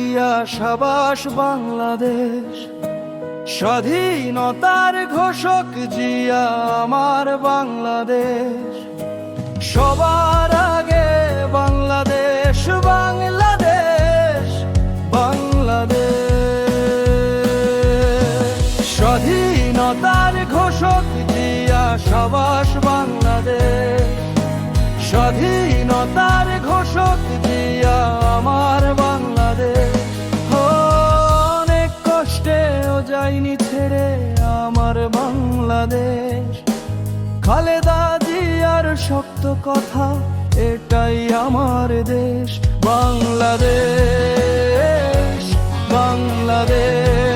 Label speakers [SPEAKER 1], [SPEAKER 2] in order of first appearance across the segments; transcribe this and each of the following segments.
[SPEAKER 1] জিয়া সাবাস বাংলাদেশ, স্বাধীনতার ঘোষক জিয়া আমার বাংলাদেশ। সবার আগে বাংলাদেশ, বাংলাদেশ, বাংলাদেশ। স্বাধীনতার ঘোষক জিয়া সাবাস বাংলাদেশ, স্বাধীনতার ঘোষক জিয়া আমার বাংলাদেশ। অনেক কষ্টেও যাইনি ছেড়ে আমার বাংলাদেশ। খালেদা জিয়ার শক্ত কথা, এটাই আমার দেশ বাংলাদেশ, বাংলাদেশ,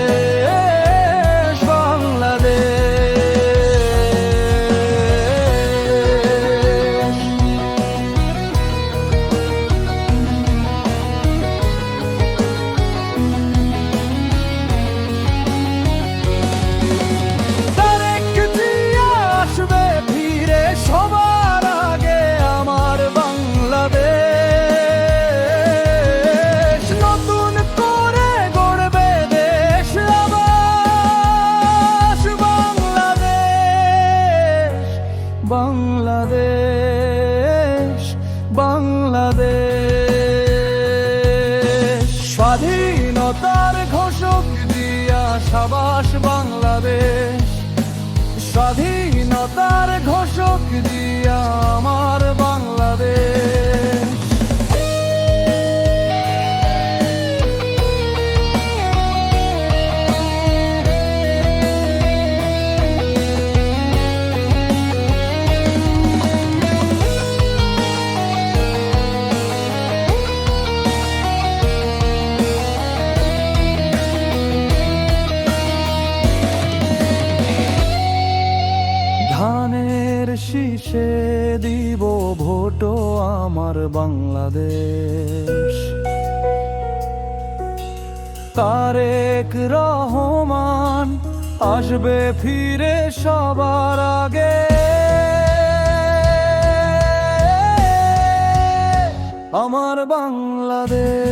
[SPEAKER 1] বাংলাদেশ। সবার আগে আমার বাংলাদেশ, নতুন করে গড়বে দেশ আবাস বাংলাদেশ, বাংলাদেশ, বাংলাদেশ। স্বাধীনতার ঘোষক জিয়া সাবাস বাংলাদেশ, স্বাধীনতার ঘোষক জিয়া আমার বাংলাদেশ। ধানের শীষে দিব ভোটো আমার বাংলাদেশ। তারেক রহমান আসবে ফিরে সবার আগে, আমার বাংলাদেশ।